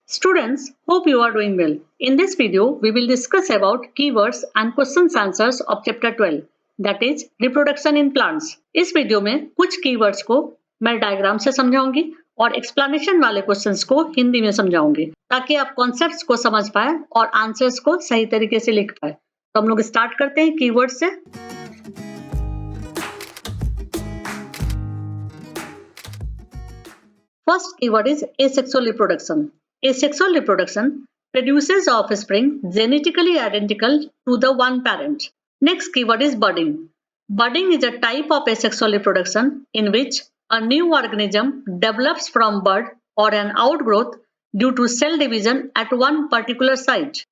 Students, hope you are doing well. In this video, we will discuss about keywords and questions answers of chapter 12, that is reproduction in plants. इस video में कुछ keywords को मैं diagram से समझाऊंगी और explanation वाले questions को हिंदी में समझाऊंगी ताकि आप कॉन्सेप्ट्स को समझ पाए और आंसर्स को सही तरीके से लिख पाए। तो हम लोग स्टार्ट करते हैं कीवर्ड से। First keyword is asexual reproduction. Asexual reproduction produces offspring genetically identical to the one parent. Next keyword is budding. Budding is a type of asexual reproduction in which a new organism develops from bud or an outgrowth due to cell division at one particular site.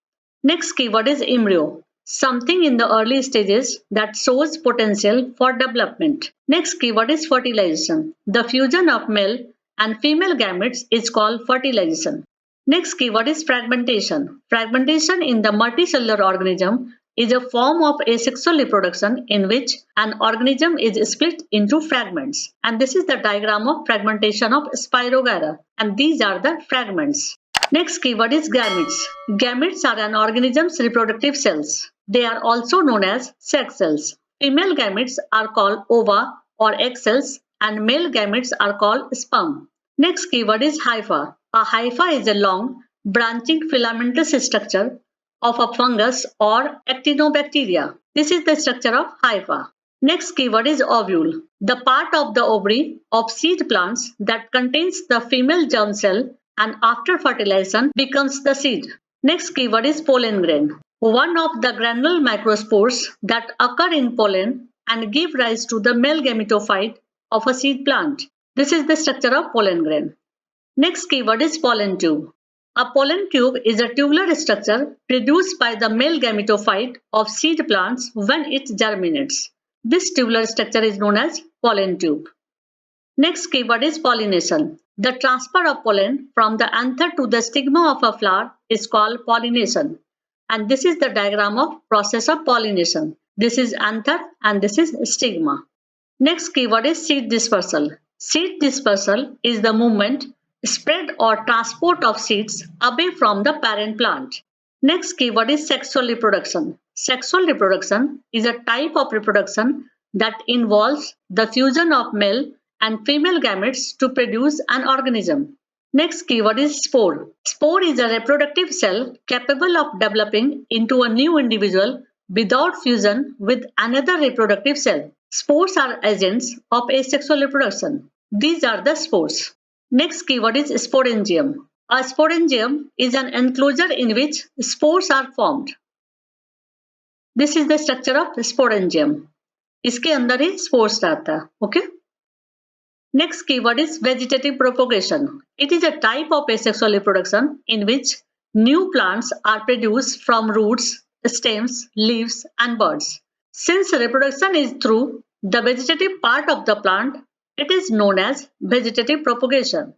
Next keyword is embryo. Something in the early stages that shows potential for development. Next keyword is fertilization. The fusion of male and female gametes is called fertilization. Next keyword is fragmentation. Fragmentation in the multicellular organism is a form of asexual reproduction in which an organism is split into fragments. And this is the diagram of fragmentation of Spirogyra. And these are the fragments. Next keyword is gametes. Gametes are an organism's reproductive cells. They are also known as sex cells. Female gametes are called ova or egg cells and male gametes are called sperm. Next keyword is hypha. A hypha is a long, branching filamentous structure of a fungus or actinobacteria. This is the structure of hypha. Next keyword is ovule. The part of the ovary of seed plants that contains the female germ cell and after fertilization becomes the seed. Next keyword is pollen grain. One of the granule microspores that occur in pollen and give rise to the male gametophyte of a seed plant. This is the structure of pollen grain. Next keyword is pollen tube. A pollen tube is a tubular structure produced by the male gametophyte of seed plants when it germinates. This tubular structure is known as pollen tube. Next keyword is pollination. The transfer of pollen from the anther to the stigma of a flower is called pollination. And this is the diagram of process of pollination. This is anther and this is stigma. Next keyword is seed dispersal. Seed dispersal is the movement, spread or transport of seeds away from the parent plant. Next keyword is sexual reproduction. Sexual reproduction is a type of reproduction that involves the fusion of male and female gametes to produce an organism. Next keyword is spore. Spore is a reproductive cell capable of developing into a new individual without fusion with another reproductive cell. Spores are agents of asexual reproduction. These are the spores. Next keyword is sporangium. A sporangium is an enclosure in which spores are formed. This is the structure of sporangium. इसके अंदर ही spores रहता है. Okay? Next keyword is vegetative propagation. It is a type of asexual reproduction in which new plants are produced from roots, stems, leaves, and buds. Since reproduction is through the vegetative part of the plant, it is known as vegetative propagation.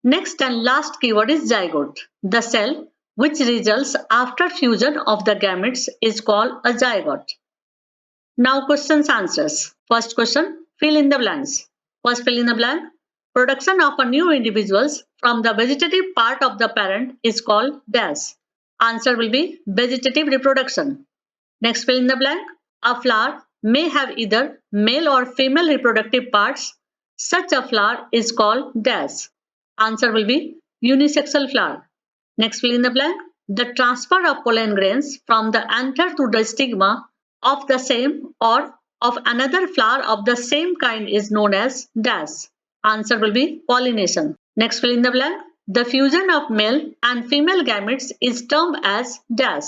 Next and last keyword is zygote. The cell which results after fusion of the gametes is called a zygote. Now questions answers. First question, fill in the blanks. First fill in the blank. Production of a new individuals from the vegetative part of the parent is called dash. Answer will be vegetative reproduction. Next fill in the blank. A flower may have either male or female reproductive parts. Such a flower is called dash. Answer will be unisexual flower. Next fill in the blank. The transfer of pollen grains from the anther to the stigma of the same or of another flower of the same kind is known as dash. Answer will be pollination. Next fill in the blank. The fusion of male and female gametes is termed as dash.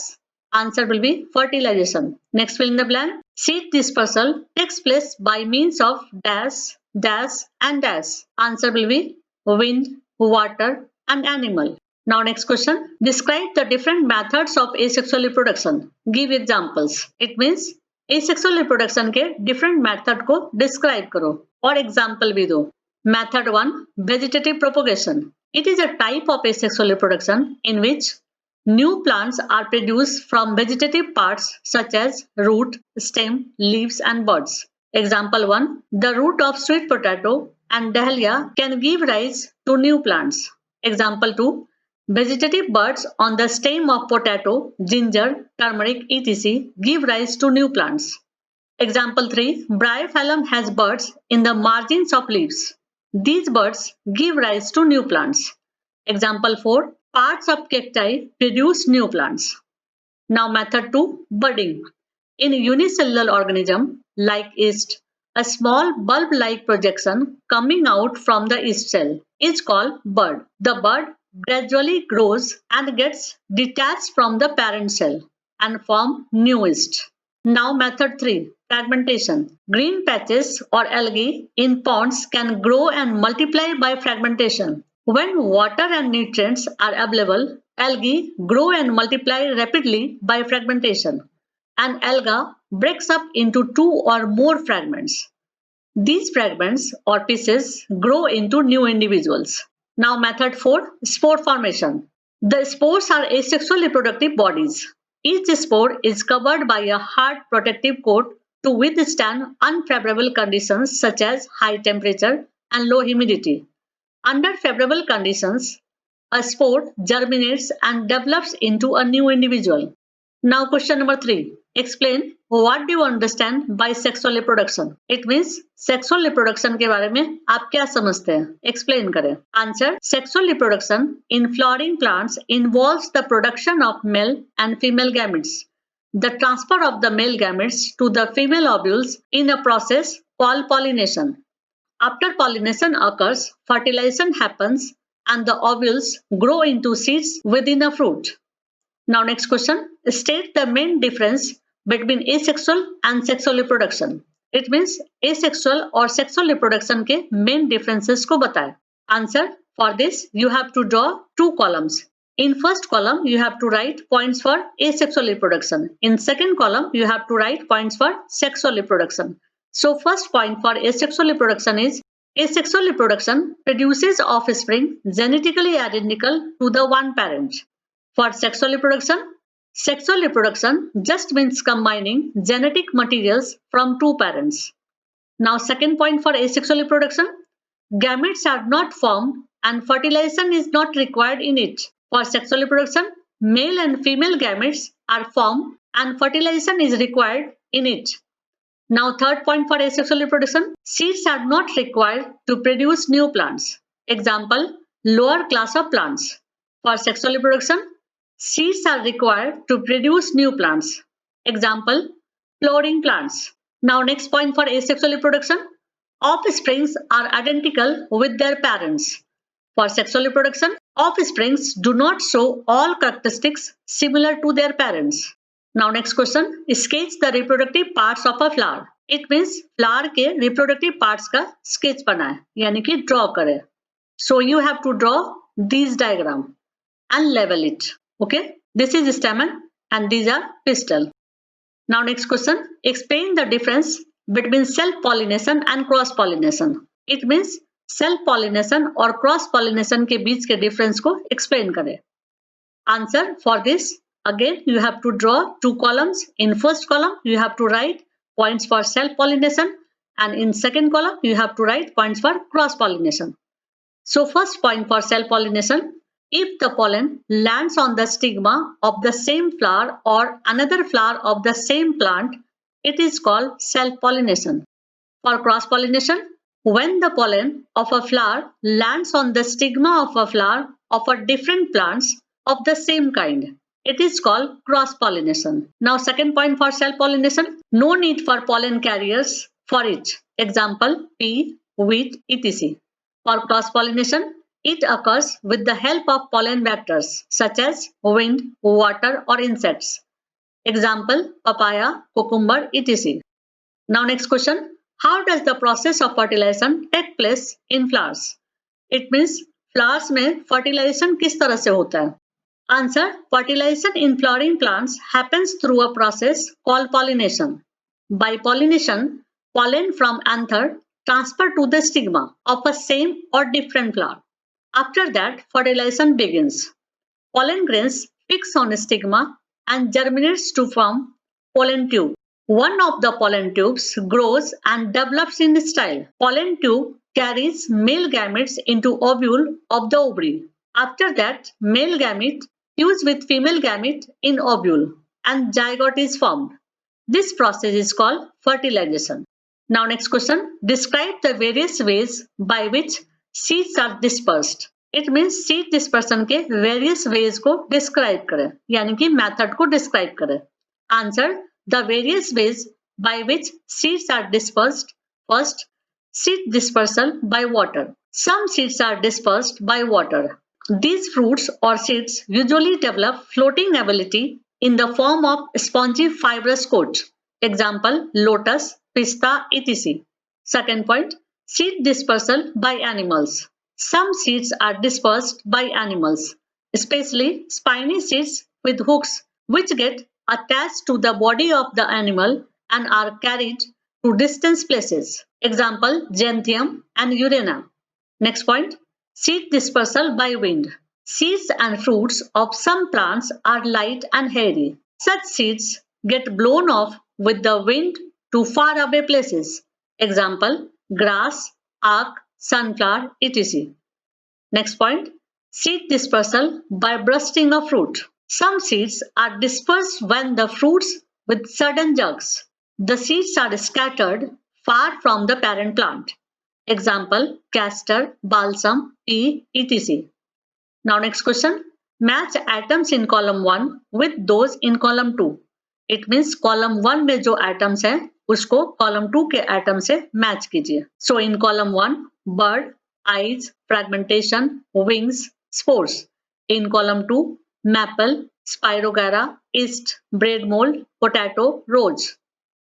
Answer will be fertilization. Next fill in the blank. Seed dispersal takes place by means of dash, dash and dash. Answer will be wind, water and animal. Now next question. Describe the different methods of asexual reproduction. Give examples. It means asexual reproduction के different method को describe करो और example भी दो. Method 1. Vegetative propagation. It is a type of asexual reproduction in which new plants are produced from vegetative parts such as root, stem, leaves and buds. Example 1. The root of sweet potato and dahlia can give rise to new plants. Example 2. Vegetative buds on the stem of potato, ginger, turmeric, etc. give rise to new plants. Example 3. Bryophyllum has buds in the margins of leaves. These buds give rise to new plants. Example 4. Parts of cacti produce new plants. Now method 2. Budding. In unicellular organism like yeast, a small bulb-like projection coming out from the yeast cell is called bud. The bud gradually grows and gets detached from the parent cell and form new yeast. Now method 3. Fragmentation. Green patches or algae in ponds can grow and multiply by fragmentation. When water and nutrients are available, algae grow and multiply rapidly by fragmentation. An alga breaks up into 2 or more fragments. These fragments or pieces grow into new individuals. Now method 4. Spore formation. The spores are asexual reproductive bodies. Each spore is covered by a hard protective coat to withstand unfavorable conditions such as high temperature and low humidity. Under favorable conditions, a spore germinates and develops into a new individual. Now question number 3. Explain what do you understand by sexual reproduction? It means sexual reproduction के बारे में आप क्या समझते हैं? Explain करें. Answer. Sexual reproduction in flowering plants involves the production of male and female gametes. The transfer of the male gametes to the female ovules in a process called pollination. After pollination occurs, fertilization happens and the ovules grow into seeds within a fruit. Now next question. State the main difference between asexual and sexual reproduction. It means asexual or sexual reproduction के main differences को बताएं. Answer. For this you have to draw 2 columns. In first column you have to write points for asexual reproduction. In second column you have to write points for sexual reproduction. So first point for asexual reproduction is asexual reproduction produces offspring genetically identical to the one parent. For sexual reproduction just means combining genetic materials from 2 parents. Now second point for asexual reproduction, gametes are not formed and fertilization is not required in it. For sexual reproduction, male and female gametes are formed and fertilization is required in it. Now third point for asexual reproduction, seeds are not required to produce new plants. Example, lower class of plants. For sexual reproduction, seeds are required to produce new plants. Example, flowering plants. Now next point for asexual reproduction, offsprings are identical with their parents. For sexual reproduction, offsprings do not show all characteristics similar to their parents. Now next question, sketch the reproductive parts of a flower. It means flower के reproductive parts का sketch बनाए, यानी कि draw करे. So you have to draw these diagram and level it. Okay, this is stamen and these are pistil. Now next question, explain the difference between self-pollination and cross-pollination. It means self-pollination और cross-pollination के बीच के difference को explain करें. Answer. For this, again you have to draw 2 columns. In first column you have to write points for self-pollination and in second column you have to write points for cross-pollination. So first point for self-pollination, if the pollen lands on the stigma of the same flower or another flower of the same plant, it is called self-pollination. For cross-pollination, when the pollen of a flower lands on the stigma of a flower of a different plants of the same kind, it is called cross-pollination. Now second point for self-pollination, no need for pollen carriers for it. Example, pea, wheat, etc. For cross-pollination, it occurs with the help of pollen vectors such as wind, water or insects. Example, papaya, cucumber, etc. Now next question, how does the process of fertilization take place in flowers? It means flowers में fertilization किस तरह से होता है? Answer, fertilization in flowering plants happens through a process called pollination. By pollination, pollen from anther transfer to the stigma of a same or different flower. After that, fertilization begins. Pollen grains fix on stigma and germinates to form pollen tube. One of the pollen tubes grows and develops in style. Pollen tube carries male gametes into ovule of the ovary. After that, male gamete fuse with female gamete in ovule and zygote is formed. This process is called fertilization. Now next question, describe the various ways by which seeds are dispersed. It means seed dispersion के various ways को describe करें, यानी कि method को describe करें. Answer, the various ways by which seeds are dispersed. First, seed dispersal by water. Some seeds are dispersed by water. These fruits or seeds usually develop floating ability in the form of spongy fibrous coat. Example, lotus, pista, etc. Second point, seed dispersal by animals. Some seeds are dispersed by animals, especially spiny seeds with hooks, which get attached to the body of the animal and are carried to distant places. Example, gentium and urena. Next point, seed dispersal by wind. Seeds and fruits of some plants are light and hairy. Such seeds get blown off with the wind to faraway places. Example, grass, ack, sunflower, etc. Next point, seed dispersal by bursting of fruit. Some seeds are dispersed when the fruits with sudden jerks. The seeds are scattered far from the parent plant. Example, castor, balsam, pea, etc. Now next question, match atoms in column 1 with those in column 2. It means column 1 में जो atoms है उसको column 2 के atom से match कीजिए. So in column 1, bird, eyes, fragmentation, wings, spores. In column 2, maple, spirogyra, yeast, bread mold, potato, rose.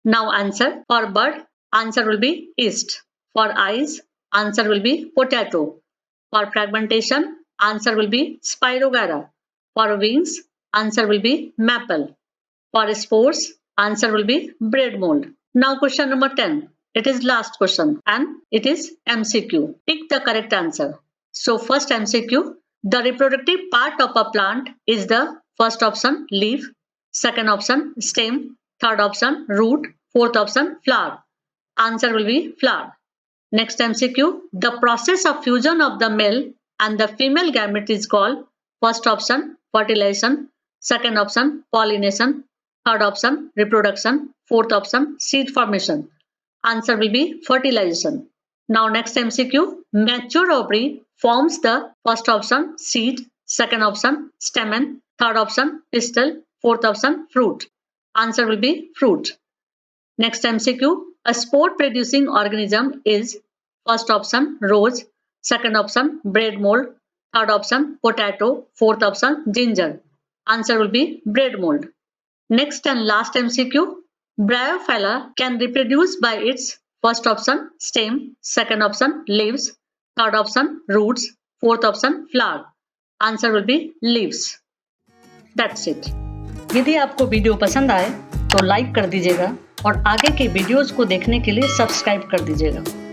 Now answer, for bird, answer will be yeast. For eyes, answer will be potato. For fragmentation, answer will be spirogyra. For wings, answer will be maple. For spores, answer will be bread mold. Now question number 10. It is last question and it is MCQ. Pick the correct answer. So first MCQ, the reproductive part of a plant is the first option leaf, second option stem, third option root, fourth option flower. Answer will be flower. Next MCQ, the process of fusion of the male and the female gamete is called first option fertilization, second option pollination, third option reproduction, fourth option seed formation. Answer will be fertilization. Now next MCQ, mature ovary forms the first option seed, second option stamen, third option pistil, fourth option fruit. Answer will be fruit. Next MCQ, a spore producing organism is first option rose, second option bread mold, third option potato, fourth option ginger. Answer will be bread mold. Next and last MCQ, Bryophylla can reproduce by its first option stem, second option leaves, third option roots, fourth option flower. Answer will be leaves. That's it. यदि आपको video पसंद आए तो like कर दीजिएगा और आगे के वीडियोस को देखने के लिए सब्सक्राइब कर दीजिएगा.